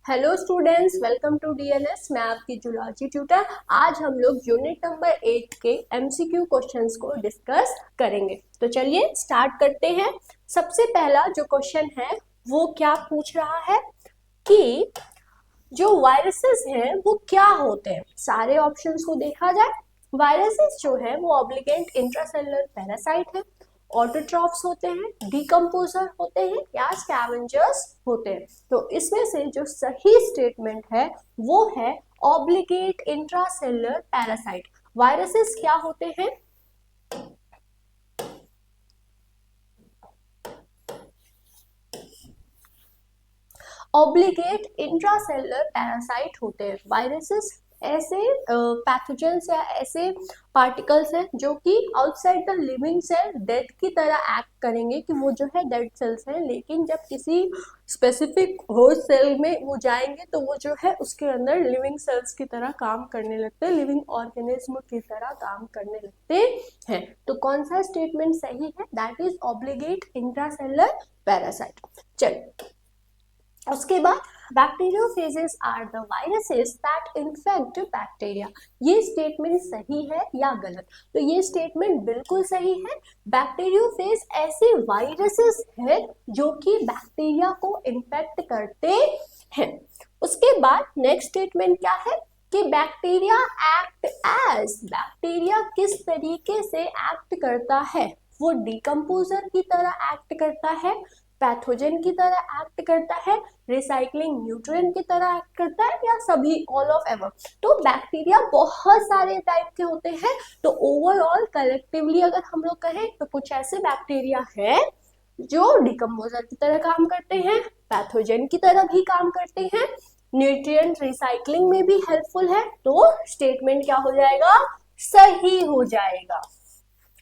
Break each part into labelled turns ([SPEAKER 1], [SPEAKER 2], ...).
[SPEAKER 1] Hello students, welcome to DNS. मैं आपकी zoology tutor. आज हम लोग यूनिट नंबर 8 के एमसीक्यू क्वेश्चंस को डिस्कस करेंगे। तो चलिए स्टार्ट करते हैं। सबसे पहला जो क्वेश्चन है वो क्या पूछ रहा है कि जो वायरसेस हैं वो क्या होते हैं। सारे ऑप्शंस को देखा जाए, वायरसेस जो है वो ऑब्लिगेंट इंट्रासेलुलर पैरासाइट है, ऑटोट्रॉफ्स होते हैं, डिकम्पोजर होते हैं या स्कैवेंजर्स होते हैं। तो इसमें से जो सही स्टेटमेंट है वो है ऑब्लिगेट इंट्रासेलुलर पैरासाइट। वायरसेस क्या होते हैं? ऑब्लिगेट इंट्रासेलुलर पैरासाइट होते हैं। वायरसेस ऐसे पैथोजेंस या ऐसे पार्टिकल्स हैं जो कि outside the living cell dead की तरह एक्ट करेंगे, कि वो जो है डेड सेल्स हैं, लेकिन जब किसी स्पेसिफिक होस्ट सेल में वो जाएंगे तो वो जो है उसके अंदर लिविंग सेल्स की तरह काम करने लगते हैं, लिविंग ऑर्गेनिज्म की तरह काम करने लगते हैं। तो कौन सा स्टेटमेंट सही है? That is obligate intracellular parasite. चलिए उसके बाद bacteriophages are the viruses that infect bacteria. ये स्टेटमेंट सही है या गलत? तो ये स्टेटमेंट बिल्कुल सही है। बैक्टीरियोफेज ऐसे वायरसेस है जो कि बैक्टीरिया को इन्फेक्ट करते हैं। उसके बाद नेक्स्ट स्टेटमेंट क्या है कि बैक्टीरिया एक्ट एज, बैक्टीरिया किस तरीके से एक्ट करता है? वो डिकम्पोजर की तरह एक्ट करता है, पैथोजन की तरह एक्ट करता है, रिसाइकलिंग न्यूट्रिएंट की तरह एक्ट करता है, या सभी ऑल ऑफ एवर? तो बैक्टीरिया बहुत सारे टाइप के होते हैं। तो ओवरऑल कलेक्टिवली अगर हम लोग कहें तो कुछ ऐसे बैक्टीरिया है जो डिकम्पोजर की तरह काम करते हैं, पैथोजन की तरह भी काम करते हैं, न्यूट्रिएंट रिसाइकलिंग में भी हेल्पफुल है। तो स्टेटमेंट क्या हो जाएगा? सही हो जाएगा।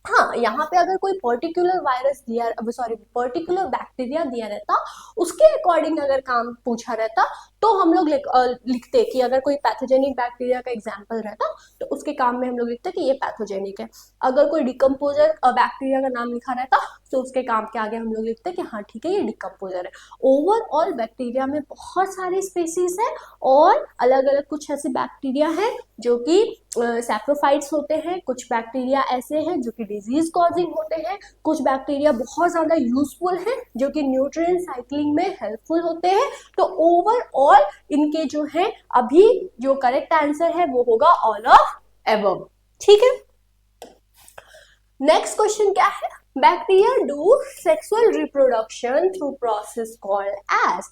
[SPEAKER 1] हाँ, यहाँ पे अगर कोई पर्टिकुलर वायरस दिया, सॉरी पर्टिकुलर बैक्टीरिया दिया रहता, उसके अकॉर्डिंग अगर काम पूछा रहता तो हम लोग लिखते कि अगर कोई पैथोजेनिक बैक्टीरिया का एग्जांपल रहता तो उसके काम में हम लोग लिखते कि ये पैथोजेनिक है। अगर कोई डिकम्पोजर बैक्टीरिया का नाम लिखा रहता तो उसके काम के आगे हम लोग लिखते कि हाँ ठीक है ये डिकम्पोजर है। ओवरऑल बैक्टीरिया में बहुत सारे स्पीसीज है और अलग अलग कुछ ऐसे बैक्टीरिया हैं जो कि सैप्रोफाइट्स होते हैं, कुछ बैक्टीरिया ऐसे हैं जो कि डिजीज कॉजिंग होते हैं, कुछ बैक्टीरिया बहुत ज्यादा यूजफुल हैं जो कि न्यूट्रिएंट साइक्लिंग में हेल्पफुल होते हैं। तो ओवरऑल इनके जो है अभी जो करेक्ट आंसर है वो होगा ऑल ऑफ एबव। ठीक है, नेक्स्ट क्वेश्चन क्या है? Bacteria do sexual reproduction through process called as.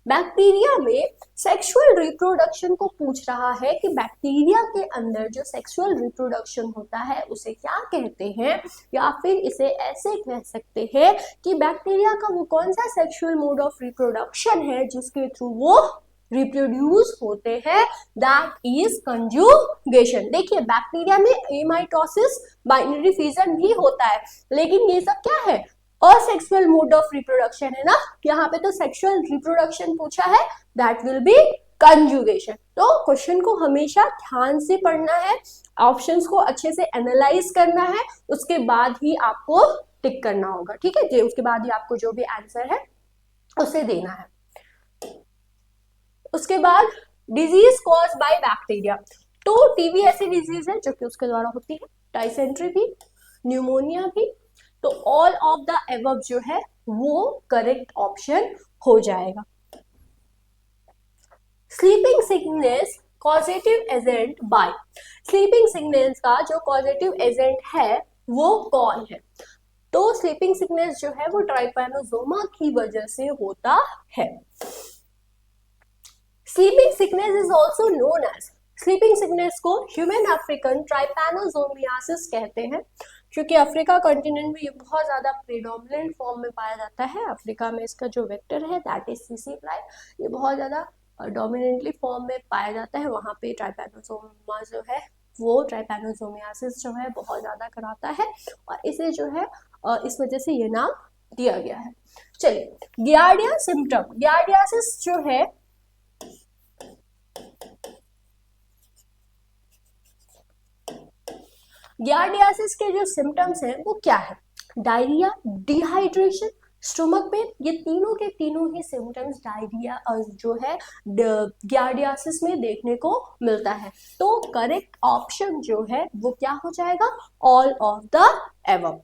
[SPEAKER 1] Bacteria में सेक्सुअल रिप्रोडक्शन को पूछ रहा है कि बैक्टीरिया के अंदर जो सेक्सुअल रिप्रोडक्शन होता है उसे क्या कहते हैं, या फिर इसे ऐसे कह सकते हैं कि बैक्टीरिया का वो कौन सा सेक्सुअल मोड ऑफ रिप्रोडक्शन है जिसके थ्रू वो रिप्रोड्यूस होते हैं, दैट इज कंजुगेशन। देखिए बैक्टीरिया में एमाइटोसिस, बाइनरी फिजन भी होता है, लेकिन ये सब क्या है? असेक्सुअल मोड ऑफ रिप्रोडक्शन है ना। यहाँ पे तो सेक्सुअल रिप्रोडक्शन पूछा है, दैट विल बी कंजुगेशन। तो क्वेश्चन को हमेशा ध्यान से पढ़ना है, ऑप्शंस को अच्छे से एनालाइज करना है, उसके बाद ही आपको टिक करना होगा। ठीक है जी, उसके बाद ही आपको जो भी आंसर है उसे देना है। उसके बाद डिजीज कॉज बाय बैक्टीरिया। तो टीबी ऐसी डिजीज है जो कि उसके द्वारा होती है, डाइसेंट्री भी, न्यूमोनिया भी। तो ऑल ऑफ द एबव जो है वो करेक्ट ऑप्शन हो जाएगा। Sleeping sickness causative agent by. Sleeping sickness का जो कॉजेटिव एजेंट है वो कौन है? तो स्लीपिंग सिकनेस जो है वो ट्राइपैनोसोमा की वजह से होता है। Sleeping sickness is also known as, sleeping sickness को ह्यूमन अफ्रीकन ट्राइपैनोसोमियासिस कहते हैं, क्योंकि अफ्रीका कॉन्टिनेंट में ये बहुत ज्यादा प्रीडोमिनेंट फॉर्म में पाया जाता है। अफ्रीका में इसका जो वेक्टर है दैट इज सीसी फ्लाई, ये बहुत ज्यादा डोमिनेंटली फॉर्म में पाया जाता है। वहां पे ट्राइपैनोसोमा जो है वो ट्राइपैनोसोमियासिस जो है बहुत ज्यादा कराता है, और इसे जो है इस वजह से ये नाम दिया गया है। चलिए गियार्डिया सिम्टम, गियार्डियासिस जो है गियार्डियासिस के जो सिम्टम्स हैं वो क्या है? डायरिया, डिहाइड्रेशन, स्टोमक पेन, ये तीनों के तीनों ही सिम्टम्स डायरिया जो है गियार्डियासिस में देखने को मिलता है। तो करेक्ट ऑप्शन जो है वो क्या हो जाएगा, all of the above.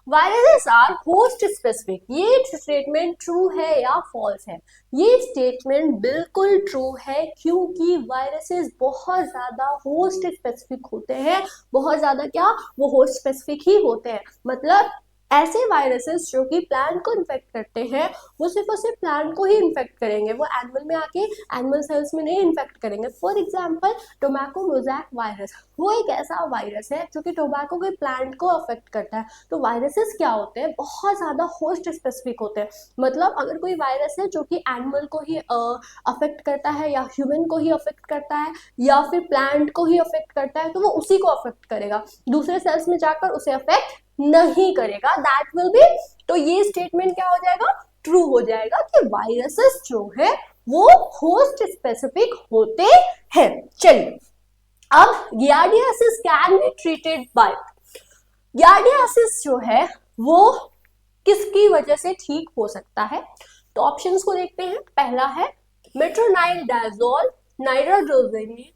[SPEAKER 1] Viruses are host specific, ये स्टेटमेंट ट्रू है या फॉल्स है? ये स्टेटमेंट बिल्कुल ट्रू है, क्योंकि वायरसेस बहुत ज्यादा होस्ट स्पेसिफिक होते हैं। बहुत ज्यादा क्या, वो होस्ट स्पेसिफिक ही होते हैं। मतलब ऐसे वायरसेस जो कि प्लांट को इन्फेक्ट करते हैं, वो सिर्फ और सिर्फ प्लांट को ही इन्फेक्ट करेंगे, वो एनिमल में आके एनिमल सेल्स में नहीं इन्फेक्ट करेंगे। For example tobacco mosaic virus, वो एक ऐसा वायरस है जो कि टोबैको के प्लांट को अफेक्ट करता है। तो वायरसेस क्या होते हैं, बहुत ज्यादा होस्ट स्पेसिफिक होते हैं। मतलब अगर कोई वायरस है जो कि एनिमल को ही अफेक्ट करता है, या ह्यूमन को ही अफेक्ट करता है, या फिर प्लांट को ही अफेक्ट करता है, तो वो उसी को अफेक्ट करेगा, दूसरे सेल्स में जाकर उसे अफेक्ट नहीं करेगा। दैट विल बी, तो ये स्टेटमेंट क्या हो जाएगा, ट्रू हो जाएगा कि वायरसेस जो है वो होस्ट स्पेसिफिक होते हैं। चलिए, अब giardiasis can be treated by, giardiasis जो है वो किसकी वजह से ठीक हो सकता है? तो ऑप्शंस को देखते हैं। पहला है मेट्रोनाइलडाजोल, नाइट्रोजोलिन,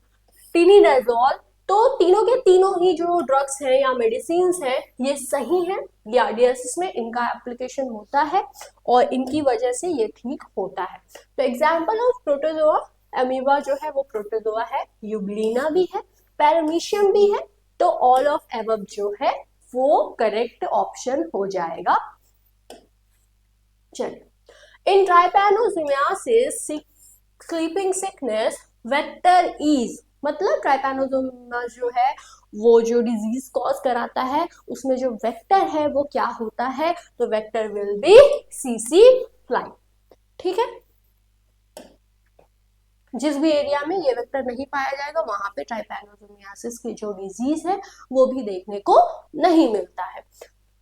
[SPEAKER 1] टिनिडाजोल। तो तीनों के तीनों ही जो ड्रग्स हैं या मेडिसिन हैं, ये सही है, गियार्डियासिस में इनका एप्लीकेशन होता है और इनकी वजह से ये ठीक होता है। तो एग्जाम्पल ऑफ प्रोटोजोआ, अमीबा जो है वो प्रोटोजोआ है, यूग्लिना भी है, पैरामीशियम भी है। तो ऑल ऑफ एबव जो है वो करेक्ट ऑप्शन हो जाएगा। चलिए, इन ट्राइपैनोसोमियासिस स्लीपिंग सिकनेस वेक्टर इज, मतलब ट्राइपैनोसोमा जो है वो जो डिजीज कॉज कराता है, उसमें जो वेक्टर है वो क्या होता है? तो vector will be CC fly. ठीक है, जिस भी एरिया में ये वेक्टर नहीं पाया जाएगा वहां पे ट्राइपैनोसोमियासिस की जो डिजीज है वो भी देखने को नहीं मिलता है।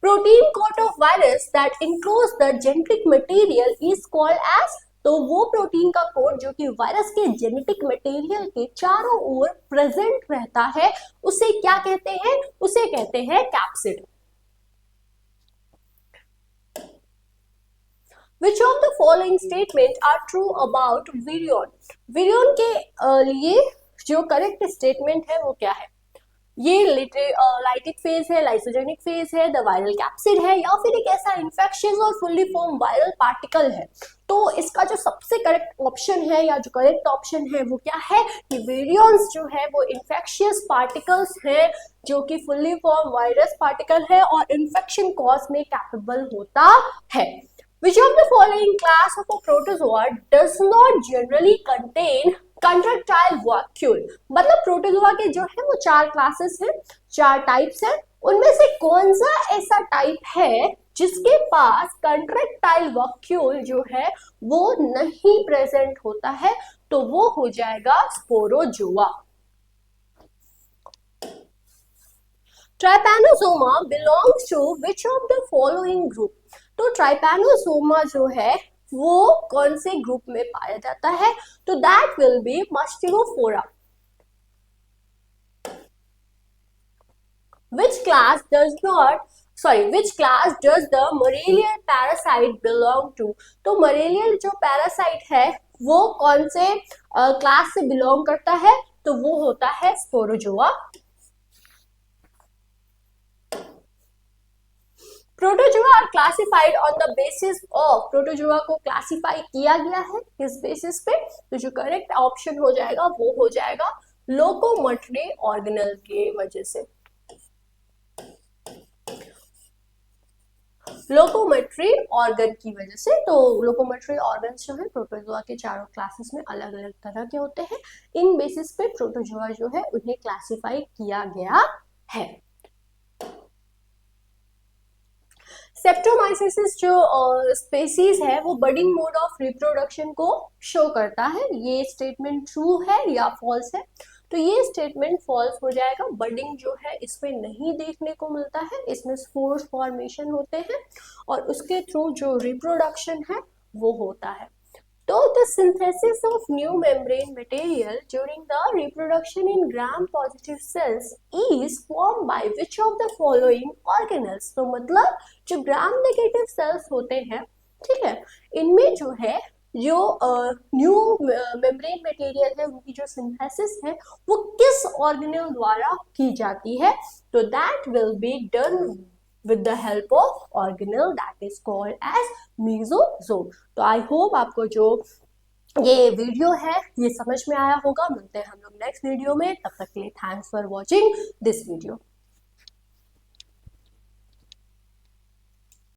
[SPEAKER 1] Protein coat of virus that enclose the genetic material is called as, तो वो प्रोटीन का कोड जो कि वायरस के जेनेटिक मटेरियल के चारों ओर प्रेजेंट रहता है, उसे क्या कहते हैं? उसे कहते हैं capsid. Which of the following statement are true about virion? Virion के लिए जो करेक्ट स्टेटमेंट है वो क्या है? ये लाइटिक फेज है, लाइसोजेनिक फेज है, द वायरल कैप्सिड है, या फिर एक ऐसा इन्फेक्शियस और फुल्ली फॉर्म वायरल पार्टिकल है? तो इसका जो सबसे करेक्ट ऑप्शन है या जो करेक्ट ऑप्शन है वो क्या है कि विरियंस जो है वो इन्फेक्शियस पार्टिकल्स है, जो कि फुल्ली फॉर्म वायरस पार्टिकल है और इन्फेक्शन कॉज में कैपेबल होता है। Which of the following class of a protozoa does not generally contain contractile vacuole? मतलब प्रोटोजोआ के जो है वो चार क्लासेस हैं, चार टाइप्स हैं, उनमें से कौन सा ऐसा टाइप है जिसके पास कंट्रैक्टाइल वैक्यूल जो है वो नहीं प्रेजेंट होता है? तो वो हो जाएगा sporozoa. Trypanosoma belongs to which of the following group? तो ट्राइपैनोसोमा जो है वो कौन से ग्रुप में पाया जाता है? तो that will be mastigophora. Which class does the Morelian parasite belong to? तो Morelian जो पैरासाइट है वो कौन से क्लास से बिलोंग करता है? तो वो होता है sporozoa. Protozoa are classified on the basis of, protozoa को क्लासिफाई किया गया है किस बेसिस पे? तो जो करेक्ट ऑप्शन हो जाएगा वो हो जाएगा लोकोमोटरी ऑर्गेनल के वजह से, लोकोमोटरी ऑर्गन की वजह से। तो लोकोमोटरी ऑर्गन जो है प्रोटोजोआ के चारों क्लासेस में अलग अलग तरह के होते हैं, इन बेसिस पे प्रोटोजोआ जो है उन्हें क्लासिफाई किया गया है। सेप्टोमाइसिस जो स्पेसीज है वो बडिंग मोड ऑफ रिप्रोडक्शन को शो करता है, ये स्टेटमेंट ट्रू है या फॉल्स है? तो ये स्टेटमेंट फॉल्स हो जाएगा। बडिंग जो है इसमें नहीं देखने को मिलता है, इसमें स्पोर्स फॉर्मेशन होते हैं और उसके थ्रू जो रिप्रोडक्शन है वो होता है। तो the synthesis of new membrane material during the reproduction in gram-positive cells is formed by which of the following organelles? तो मतलब जो ग्राम नेगेटिव सेल्स होते हैं, ठीक है, इनमें जो है जो न्यू मेम्ब्रेन मटेरियल है उनकी जो सिंथेसिस है वो किस ऑर्गेनेल द्वारा की जाती है? तो that will be done with the help of organelle that is called as mesosome. तो आई होप आपको जो ये वीडियो है ये समझ में आया होगा। मिलते हैं हम लोग नेक्स्ट वीडियो में, तब तक के लिए thanks for watching this video.